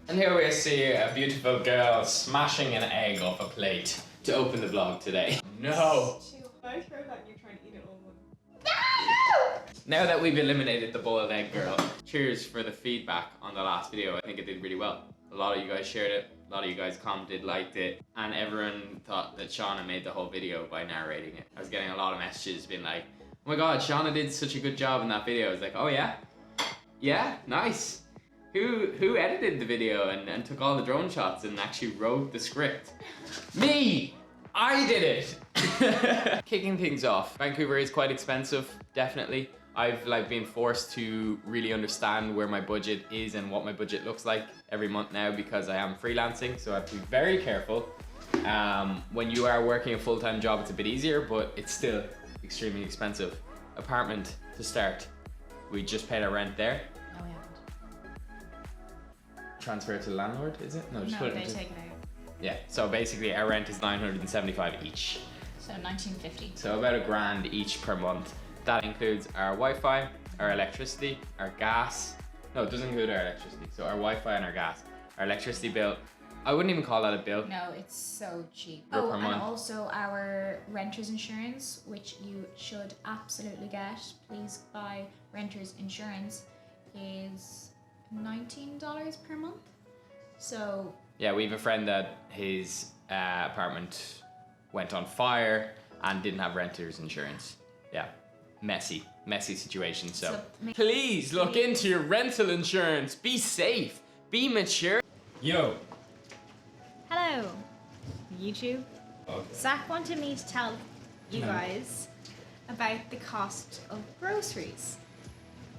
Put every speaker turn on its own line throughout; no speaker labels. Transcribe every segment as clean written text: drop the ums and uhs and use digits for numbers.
And here we see a beautiful girl smashing an egg off a plate to open the vlog today. No!
I throw that and you're trying to eat it all one.
Now that we've eliminated the boiled egg girl, cheers for the feedback on the last video. I think it did really well. A lot of you guys shared it, a lot of you guys commented, liked it, and everyone thought that Shauna made the whole video by narrating it. I was getting a lot of messages being like, oh my god, Shauna did such a good job in that video. I was like, oh yeah? Yeah, nice. Who edited the video and took all the drone shots and actually wrote the script? Me! I did it! Kicking things off, Vancouver is quite expensive, definitely. I've been forced to really understand where my budget is and what my budget looks like every month now because I am freelancing, so I have to be very careful. When you are working a full-time job, it's a bit easier, but it's still extremely expensive. Apartment to start. We just paid our rent there.
No, we haven't.
Transfer to the landlord, is it? No, just put it
they
into...
take it out.
Yeah, so basically our rent is $975 each.
So $19.50.
So about $1,000 each per month. That includes our Wi-Fi, our electricity, our gas. No, it doesn't include our electricity. So our Wi-Fi and our gas. Our electricity bill, I wouldn't even call that a bill.
No, it's so cheap.
Per
And
month.
also our renter's insurance, which you should absolutely get. Please buy renter's insurance, is $19 per month. So
Yeah, we have a friend that his apartment went on fire and didn't have renter's insurance. Yeah, messy situation. So please look into your rental insurance. Be safe, be mature. Yo.
Hello, YouTube.
Okay.
Zach wanted me to tell you guys about the cost of groceries.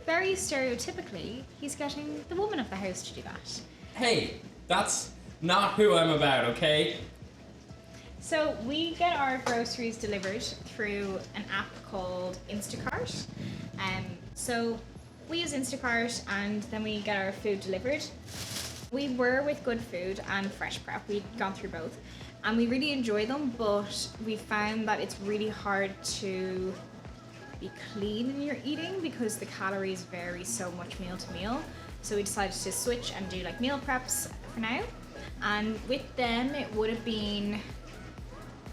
Very stereotypically, he's getting the woman of the house to do that.
Hey, that's not who I'm about, okay?
So we get our groceries delivered through an app called Instacart. So we use Instacart and then we get our food delivered. We were with Good Food and Fresh Prep. We'd gone through both and we really enjoy them, but we found that it's really hard to be clean in your eating because the calories vary so much meal to meal. So we decided to switch and do like meal preps for now. And with them, it would have been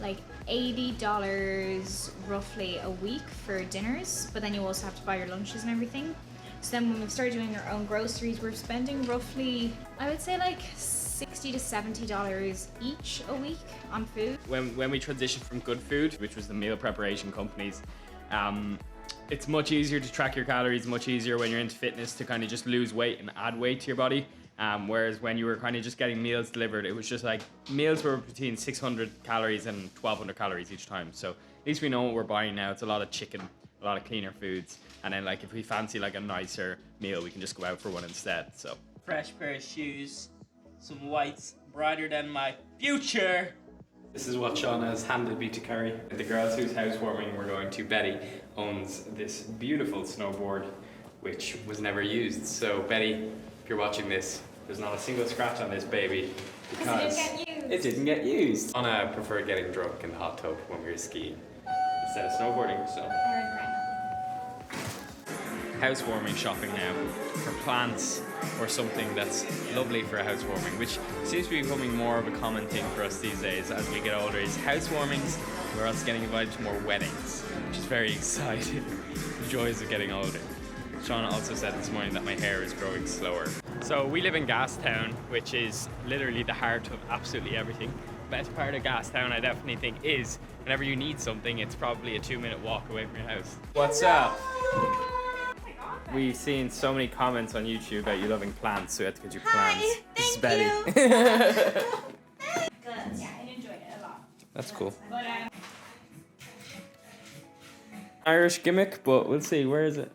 like $80 roughly a week for dinners, but then you also have to buy your lunches and everything. So then when we started doing our own groceries, we're spending roughly, I would say like $60 to $70 each a week on food.
When we transitioned from Good Food, which was the meal preparation companies, it's much easier to track your calories, much easier when you're into fitness to kind of just lose weight and add weight to your body. Whereas when you were kind of just getting meals delivered, it was just like meals were between 600 calories and 1200 calories each time. So at least we know what we're buying now. It's a lot of chicken, a lot of cleaner foods. And then like if we fancy like a nicer meal, we can just go out for one instead. So
Fresh pair of shoes, some whites brighter than my future.
this is what Shauna has handed me to carry. The girls whose housewarming we're going to, Betty, owns this beautiful snowboard, which was never used. So Betty, if you're watching this, there's not a single scratch on this baby because it didn't get used. Shauna preferred getting drunk in the hot tub when we were skiing instead of snowboarding. So housewarming shopping now for plants or something that's lovely for a housewarming, which seems to be becoming more of a common thing for us these days as we get older, is housewarmings. We're also getting invited to more weddings, which is very exciting. The joys of getting older. Shauna also said this morning that my hair is growing slower. So we live in Gastown, which is literally the heart of absolutely everything. Best part of Gastown, I definitely think, is whenever you need something, it's probably a 2-minute walk away from your house. What's up? We've seen so many comments on YouTube about you loving plants, so we had to get you plants. This is Betty.
Good, yeah, I enjoyed it a lot.
That's cool.
But
Irish gimmick, but we'll see. Where is it?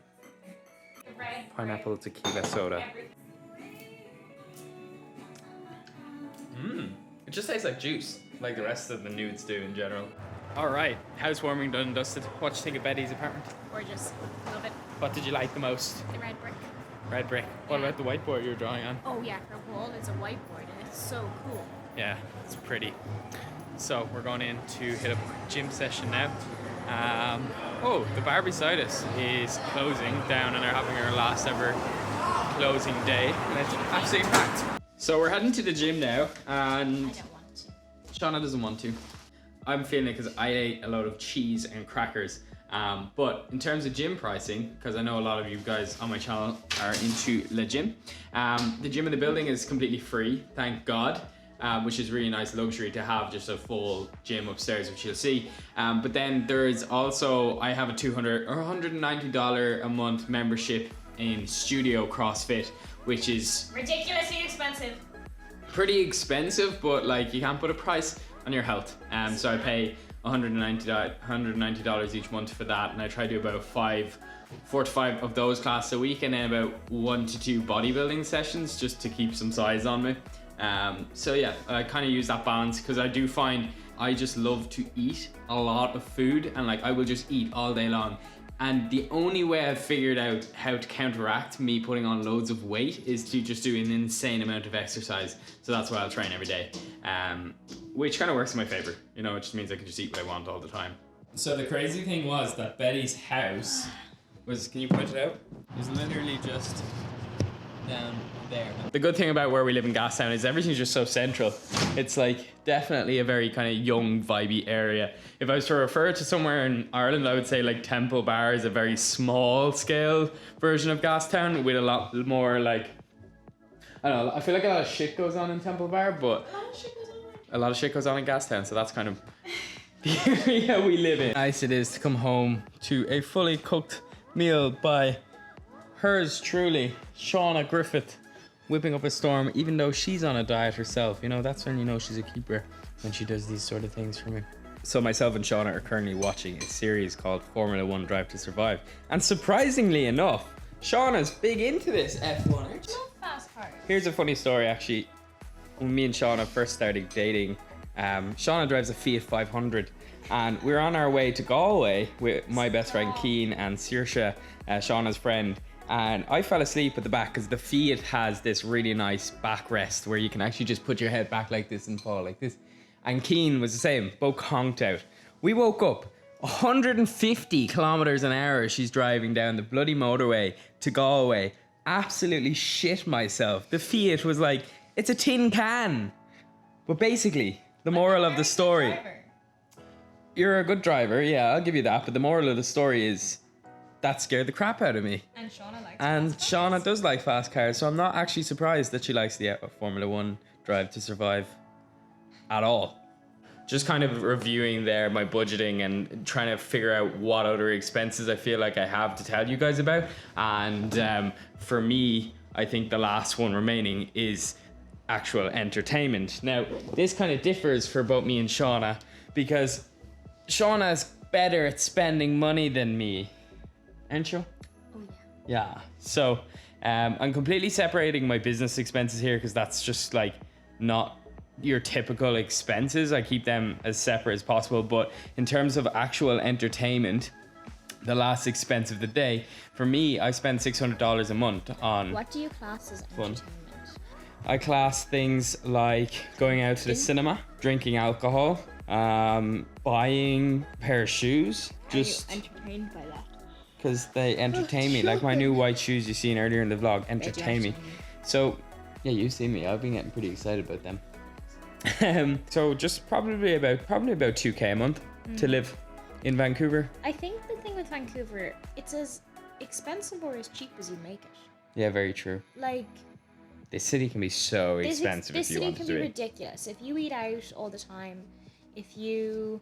red,
Pineapple tequila soda. It just tastes like juice, like the rest of the nudes do in general. Alright, housewarming done and dusted. What do you think of Betty's apartment?
gorgeous. Love it.
What did you like the most?
The red brick.
Red brick. What
Yeah.
about the whiteboard you were drawing on?
Oh yeah, her wall is a whiteboard and it's so cool.
Yeah, it's pretty. So we're going in to hit up a gym session now. Oh, the bar beside us is closing down and they're having our last ever closing day and it's absolutely packed. So we're heading to the gym now,
I
and
don't want to.
Shauna doesn't want to. I'm feeling it because I ate a load of cheese and crackers. But in terms of gym pricing, because I know a lot of you guys on my channel are into the gym, the gym in the building is completely free, thank God. Which is really nice luxury to have, just a full gym upstairs, which you'll see. But then there is also, I have a $200 or $190 a month membership in Studio CrossFit, which is
Ridiculously expensive.
pretty expensive, but like you can't put a price on your health. So I pay $190 each month for that, and I try to do about 4 to 5 of those classes a week, and then about 1 to 2 bodybuilding sessions just to keep some size on me. So yeah, I kind of use that balance because I do find I just love to eat a lot of food, and like I will just eat all day long. And the only way I've figured out how to counteract me putting on loads of weight is to just do an insane amount of exercise. So that's why I'll train every day, which kind of works in my favor. You know, it just means I can just eat what I want all the time. So the crazy thing was that Betty's house was, can you point it out? It was literally just down there. The good thing about where we live in Gastown is everything's just so central. It's like definitely a very kind of young, vibey area. If I was to refer to somewhere in Ireland, I would say like Temple Bar is a very small scale version of Gastown with a lot more like, I don't know, I feel like a lot of shit goes on in Temple Bar, but a lot of shit goes on in Gastown, so that's kind of the area we live in. Nice it is to come home to a fully cooked meal by hers truly, Shauna Griffith, whipping up a storm, even though she's on a diet herself. You know, that's when you know she's a keeper, when she does these sort of things for me. So myself and Shauna are currently watching a series called Formula 1 Drive to Survive. And surprisingly enough, Shauna's big into this F1, aren't you?
Fast cars.
Here's a funny story actually. When me and Shauna first started dating, Shauna drives a Fiat 500, and we were on our way to Galway with my best friend Cian and Saoirse, Shauna's friend. And I fell asleep at the back because the Fiat has this really nice backrest where you can actually just put your head back like this and fall like this. And Cian was the same, both conked out. We woke up 150 kilometers an hour. She's driving down the bloody motorway to Galway. Absolutely shit myself. The Fiat was like, it's a tin can. But basically, the moral of the story. You're a good driver, yeah, I'll give you that. But the moral of the story is that scared the crap out of me.
And Shauna likes
And
fast
Shauna
cars.
does like fast cars, so I'm not actually surprised that she likes the Formula 1 Drive to Survive at all. Just kind of reviewing there my budgeting and trying to figure out what other expenses I feel like I have to tell you guys about. And for me, I think the last one remaining is actual entertainment. Now, this kind of differs for both me and Shauna because Shauna's better at spending money than me. Aren't you?
Oh yeah.
Yeah. So I'm completely separating my business expenses here because that's just like not your typical expenses. I keep them as separate as possible. But in terms of actual entertainment, the last expense of the day, for me, I spend $600 a month on
What do you class as
Fun.
entertainment?
I class things like going out to the cinema, drinking alcohol, buying a pair of shoes, just
Are you entertained by that?
because they entertain me. Like my new white shoes you seen earlier in the vlog entertain me. So yeah, you've seen me. I've been getting pretty excited about them. So just probably about 2K a month to live in Vancouver.
I think the thing with Vancouver, it's as expensive or as cheap as you make it.
Yeah, very true.
Like
This city can be so expensive
this
if you
city
want
can
to
be
be.
ridiculous. If you eat out all the time, if you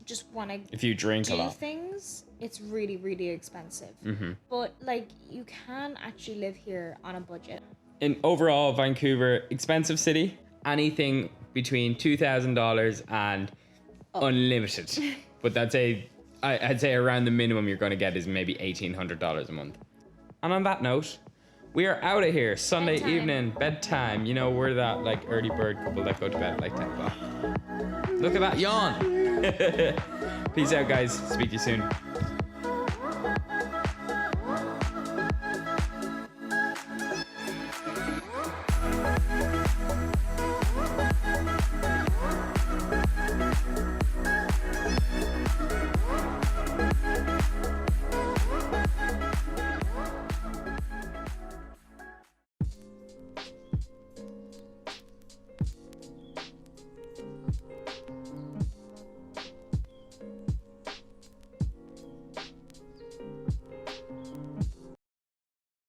just want to
If you drink a
do
lot.
things, it's really, really expensive.
Mm-hmm.
But like you can actually live here on a budget.
In overall, Vancouver, expensive city. Anything between $2,000 and unlimited. But I'd say around the minimum you're going to get is maybe $1,800 a month. And on that note, we are out of here. Sunday
Bedtime.
evening, bedtime. You know, we're that like early bird couple that go to bed at like 10 o'clock. Look at that yawn. Peace out, guys. Speak to you soon.